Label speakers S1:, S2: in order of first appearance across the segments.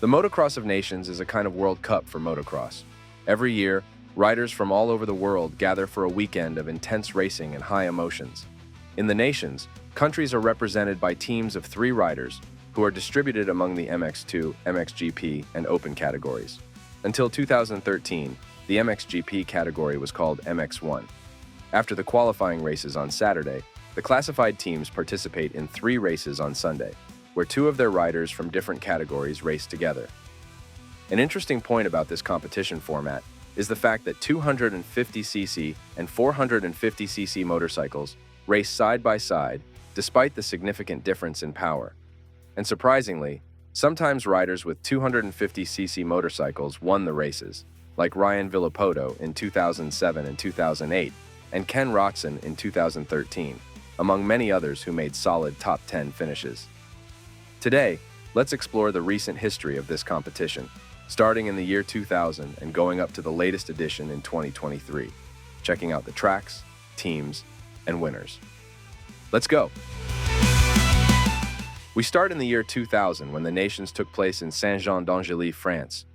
S1: The Motocross of Nations is a kind of World Cup for motocross. Every year, riders from all over the world gather for a weekend of intense racing and high emotions. In the nations, countries are represented by teams of 3 riders who are distributed among the MX2, MXGP, and Open categories. Until 2013, the MXGP category was called MXoN. After the qualifying races on Saturday, the classified teams participate in 3 races on Sunday, where 2 of their riders from different categories race together. An interesting point about this competition format is the fact that 250cc and 450cc motorcycles race side by side despite the significant difference in power. And surprisingly, sometimes riders with 250cc motorcycles won the races, like Ryan Villopoto in 2007 and 2008, and Ken Roczen in 2013, among many others who made solid top 10 finishes. Today, let's explore the recent history of this competition, starting in the year 2000 and going up to the latest edition in 2023, checking out the tracks, teams, and winners. Let's go! We start in the year 2000 when the Nations took place in Saint-Jean-d'Angely, France.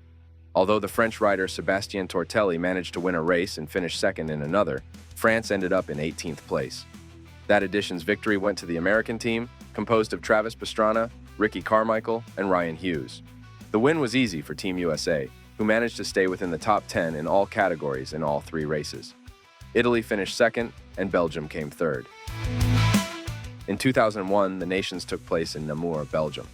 S1: Although the French rider Sébastien Tortelli managed to win a race and finish second in another, France ended up in 18th place. That edition's victory went to the American team, composed of Travis Pastrana, Ricky Carmichael, and Ryan Hughes. The win was easy for Team USA, who managed to stay within the top 10 in all categories in all 3 races. Italy finished second, and Belgium came third. In 2001, the Nations took place in Namur, Belgium.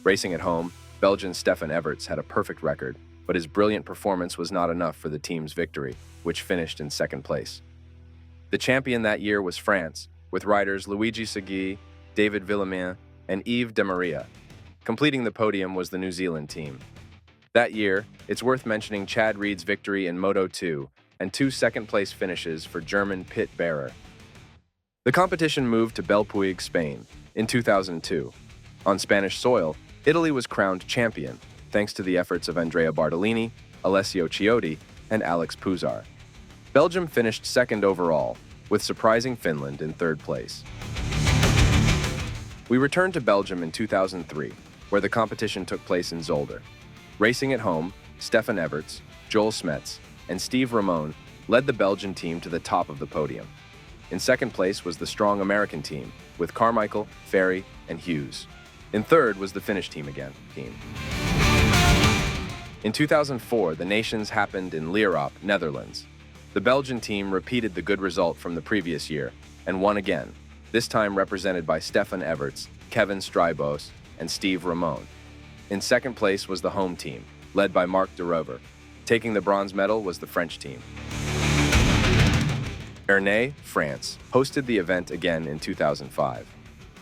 S1: Racing at home, Belgian Stefan Everts had a perfect record, but his brilliant performance was not enough for the team's victory, which finished in second place. The champion that year was France, with riders Luigi Segui, David Villemain, and Yves de Maria. Completing the podium was the New Zealand team. That year, it's worth mentioning Chad Reed's victory in Moto2 and 2 second-place finishes for German Pit Bearer. The competition moved to Belpuig, Spain, in 2002. On Spanish soil, Italy was crowned champion, thanks to the efforts of Andrea Bartolini, Alessio Chiotti, and Alex Puzar. Belgium finished second overall, with surprising Finland in third place. We returned to Belgium in 2003, where the competition took place in Zolder. Racing at home, Stefan Everts, Joel Smets, and Steve Ramon led the Belgian team to the top of the podium. In second place was the strong American team, with Carmichael, Ferry, and Hughes. In third was the Finnish team again. In 2004, the Nations happened in Lierop, Netherlands. The Belgian team repeated the good result from the previous year and won again, this time represented by Stefan Everts, Kevin Strybos, and Steve Ramon. In second place was the home team, led by Marc de Rover. Taking the bronze medal was the French team. Ernay, France, hosted the event again in 2005.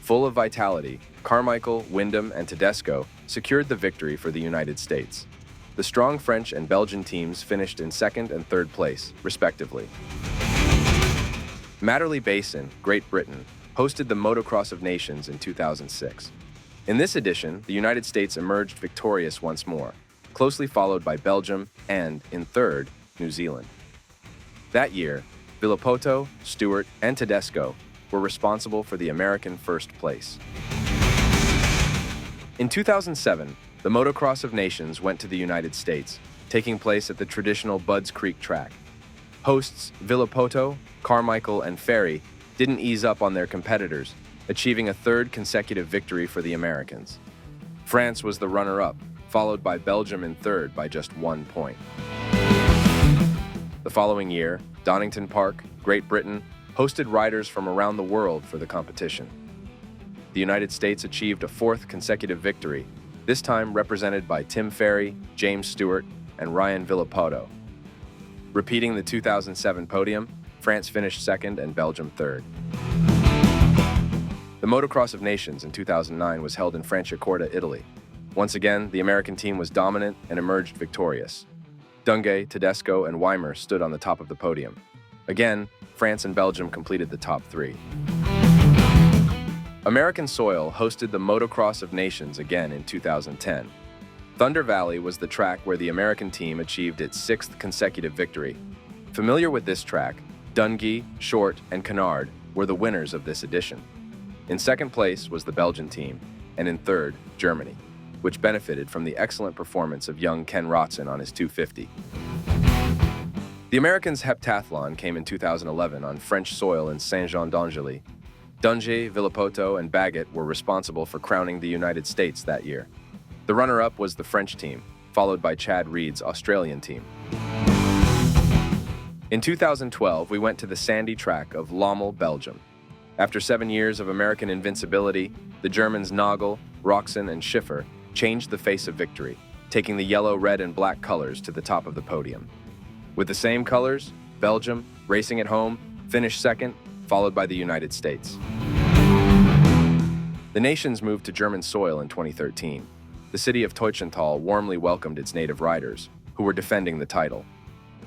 S1: Full of vitality, Carmichael, Wyndham, and Tedesco secured the victory for the United States. The strong French and Belgian teams finished in second and third place, respectively. Matterley Basin, Great Britain, hosted the Motocross of Nations in 2006. In this edition, the United States emerged victorious once more, closely followed by Belgium and, in third, New Zealand. That year, Villopoto, Stewart, and Tedesco were responsible for the American first place. In 2007, the Motocross of Nations went to the United States, taking place at the traditional Budds Creek track. Hosts Villopoto, Carmichael, and Ferry didn't ease up on their competitors, achieving a third consecutive victory for the Americans. France was the runner-up, followed by Belgium in third by just 1 point. The following year, Donington Park, Great Britain, hosted riders from around the world for the competition. The United States achieved a 4th consecutive victory, this time represented by Tim Ferry, James Stewart, and Ryan Villopoto. Repeating the 2007 podium, France finished second and Belgium third. The Motocross of Nations in 2009 was held in Franciacorta, Italy. Once again, the American team was dominant and emerged victorious. Dungay, Tedesco, and Weimer stood on the top of the podium. Again, France and Belgium completed the top 3. American soil hosted the Motocross of Nations again in 2010. Thunder Valley was the track where the American team achieved its 6th consecutive victory. Familiar with this track, Dungay, Short, and Canard were the winners of this edition. In second place was the Belgian team, and in third, Germany. which benefited from the excellent performance of young Ken Rotson on his 250. The Americans' heptathlon came in 2011 on French soil in Saint-Jean-d'Angely. Dungy, Villopoto, and Baggett were responsible for crowning the United States that year. The runner-up was the French team, followed by Chad Reed's Australian team. In 2012, we went to the sandy track of Lommel, Belgium. After 7 years of American invincibility, the Germans Nagel, Roczen, and Schiffer changed the face of victory, taking the yellow, red, and black colors to the top of the podium. With the same colors, Belgium, racing at home, finished second, followed by the United States. The nations moved to German soil in 2013. The city of Teutschenthal warmly welcomed its native riders, who were defending the title.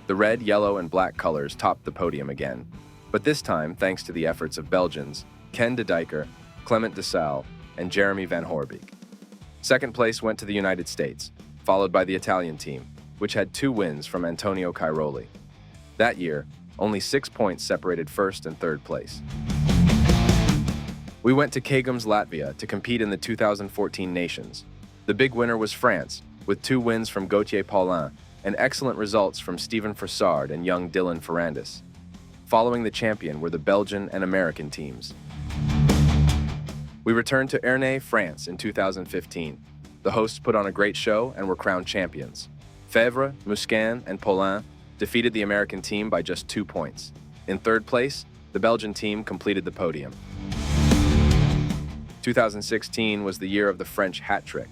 S1: The red, yellow, and black colors topped the podium again, but this time thanks to the efforts of Belgians Ken de Dijker, Clement de Salle, and Jeremy van Hoorbeek. Second place went to the United States, followed by the Italian team, which had 2 wins from Antonio Cairoli. That year, only 6 points separated first and third place. We went to Kagums, Latvia to compete in the 2014 Nations. The big winner was France, with 2 wins from Gauthier Paulin and excellent results from Steven Frassard and young Dylan Ferrandis. Following the champion were the Belgian and American teams. We returned to Ernay, France in 2015. The hosts put on a great show and were crowned champions. Fevre, Musquin, and Paulin defeated the American team by just 2 points. In third place, the Belgian team completed the podium. 2016 was the year of the French hat trick.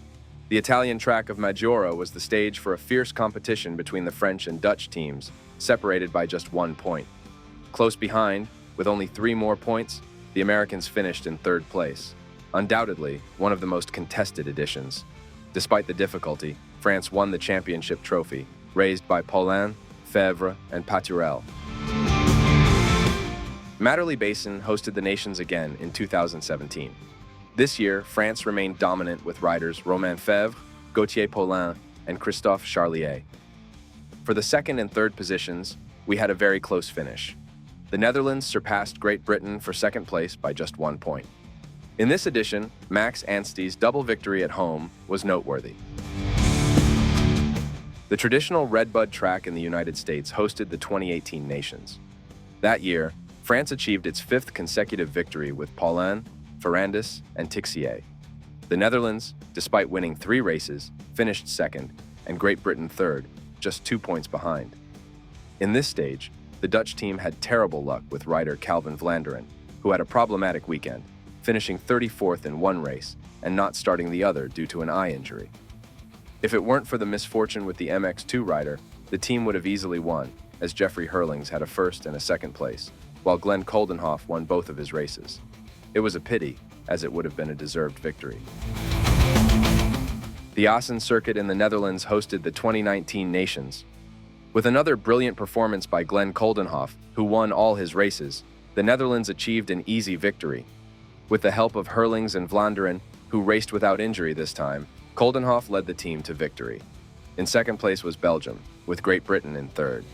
S1: The Italian track of Maggiora was the stage for a fierce competition between the French and Dutch teams, separated by just 1 point. Close behind, with only 3 more points, the Americans finished in third place. Undoubtedly, one of the most contested editions. Despite the difficulty, France won the championship trophy, raised by Paulin, Fevre, and Paturel. Matterley Basin hosted the nations again in 2017. This year, France remained dominant with riders Romain Fevre, Gauthier Paulin, and Christophe Charlier. For the second and third positions, we had a very close finish. The Netherlands surpassed Great Britain for second place by just 1 point. In this edition, Max Anstey's double victory at home was noteworthy. The traditional Redbud track in the United States hosted the 2018 Nations. That year, France achieved its 5th consecutive victory with Paulin, Ferrandis, and Tixier. The Netherlands, despite winning 3 races, finished second, and Great Britain third, just 2 points behind. In this stage, the Dutch team had terrible luck with rider Calvin Vlaanderen, who had a problematic weekend, finishing 34th in one race and not starting the other due to an eye injury. If it weren't for the misfortune with the MX2 rider, the team would have easily won, as Jeffrey Hurlings had a first and a second place, while Glenn Koldenhoff won both of his races. It was a pity, as it would have been a deserved victory. The Assen circuit in the Netherlands hosted the 2019 Nations. With another brilliant performance by Glenn Koldenhoff, who won all his races, the Netherlands achieved an easy victory. With the help of Hurlings and Vlaanderen, who raced without injury this time, Koldenhoff led the team to victory. In second place was Belgium, with Great Britain in third.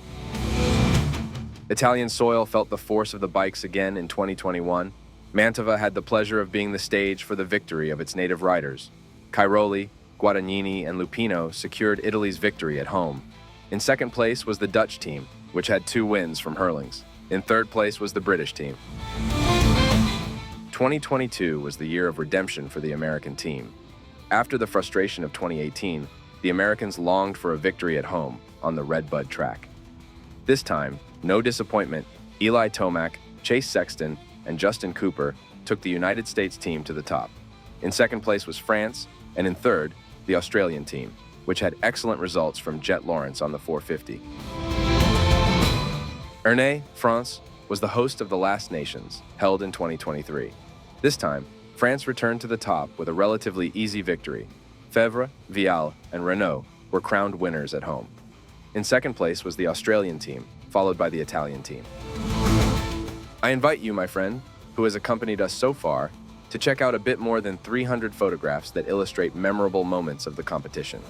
S1: Italian soil felt the force of the bikes again in 2021. Mantova had the pleasure of being the stage for the victory of its native riders. Cairoli, Guadagnini, and Lupino secured Italy's victory at home. In second place was the Dutch team, which had 2 wins from Hurlings. In third place was the British team. 2022 was the year of redemption for the American team. After the frustration of 2018, the Americans longed for a victory at home on the Redbud track. This time, no disappointment, Eli Tomac, Chase Sexton, and Justin Cooper took the United States team to the top. In second place was France, and in third, the Australian team, which had excellent results from Jet Lawrence on the 450. Ernay, France, was the host of the last Nations, held in 2023. This time, France returned to the top with a relatively easy victory. Fevre, Vial, and Renault were crowned winners at home. In second place was the Australian team, followed by the Italian team. I invite you, my friend, who has accompanied us so far, to check out a bit more than 300 photographs that illustrate memorable moments of the competition.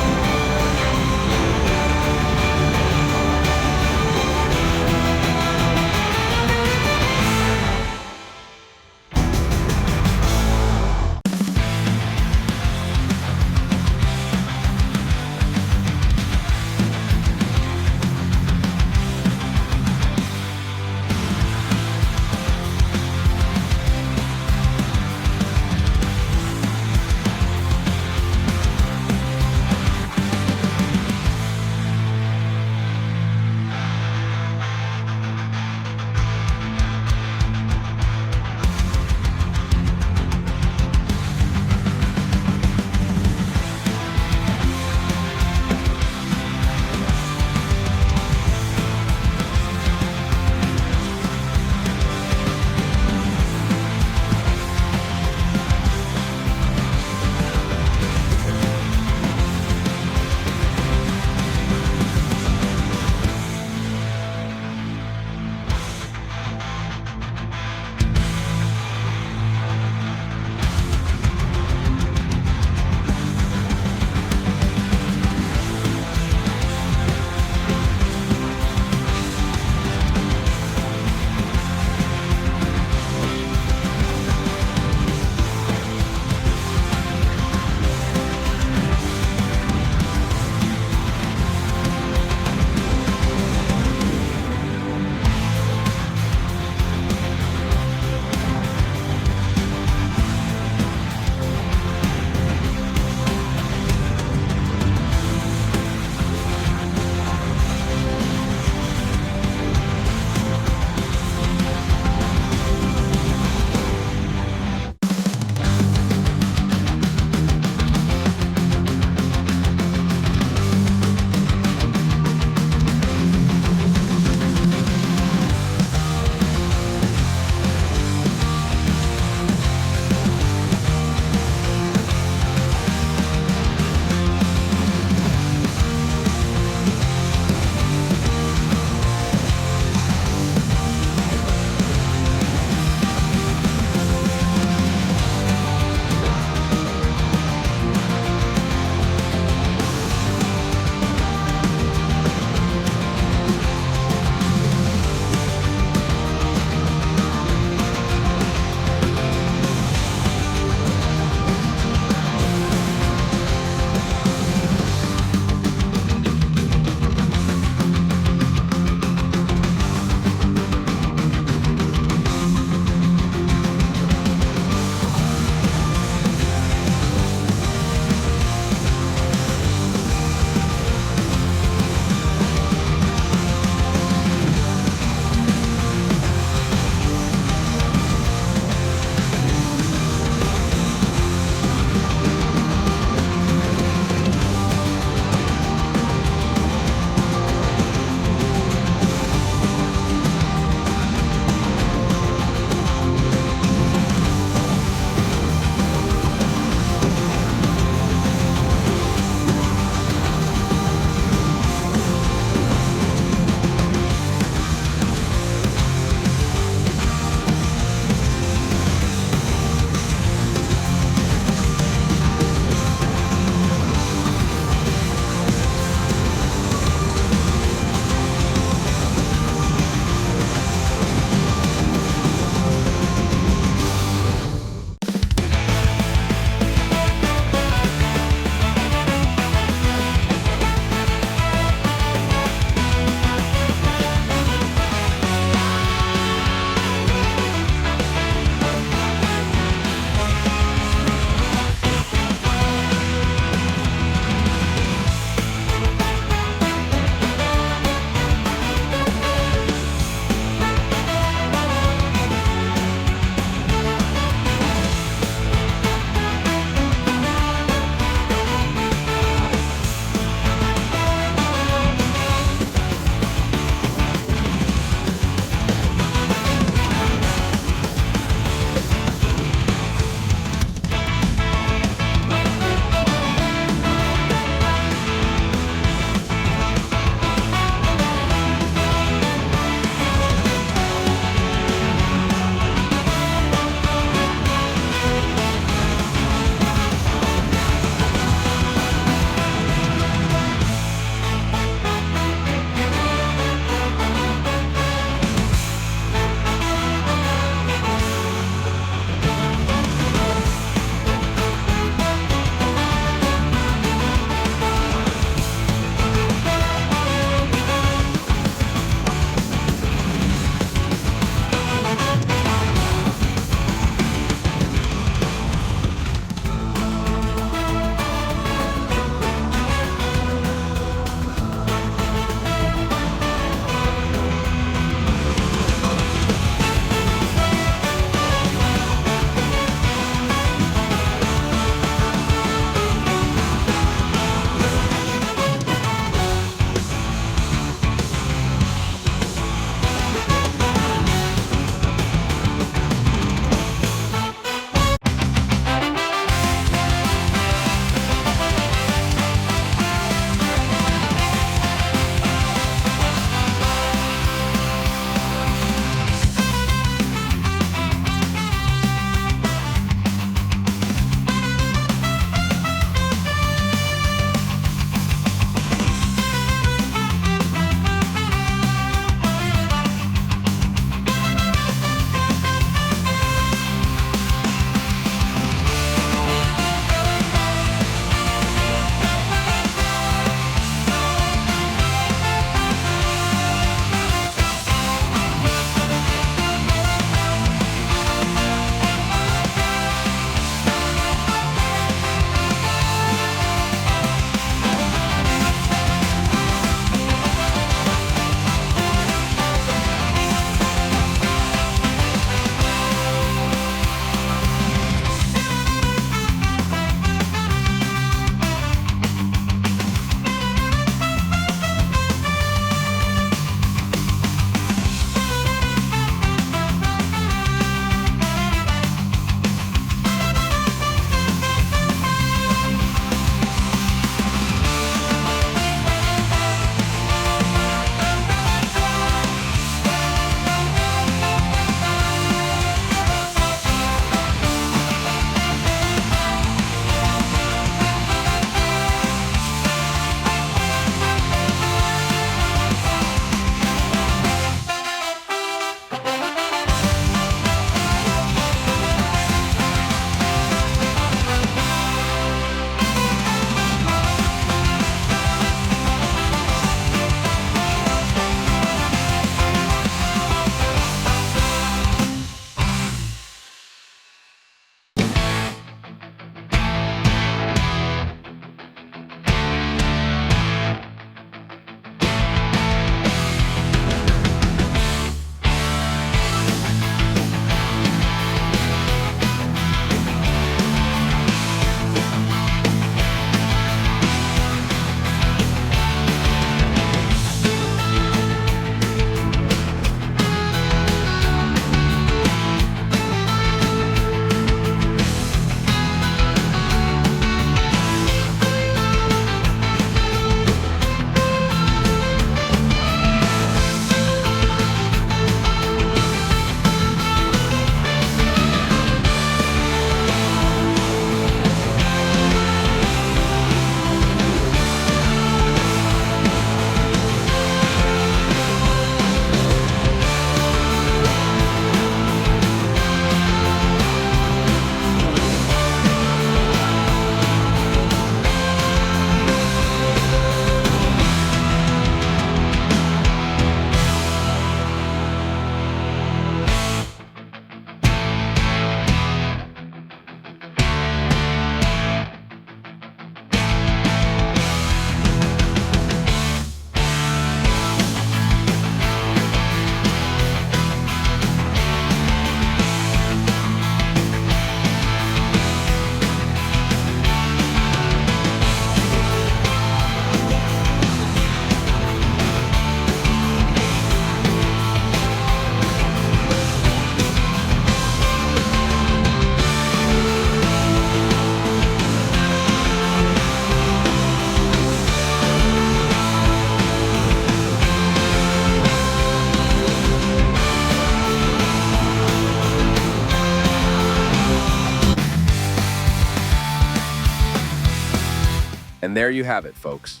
S1: And there you have it, folks.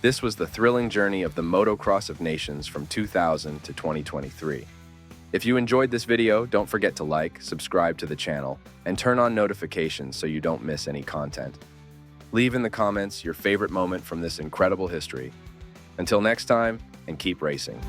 S1: This was the thrilling journey of the Motocross of Nations from 2000 to 2023. If you enjoyed this video, don't forget to like, subscribe to the channel, and turn on notifications so you don't miss any content. Leave in the comments your favorite moment from this incredible history. Until next time, and keep racing.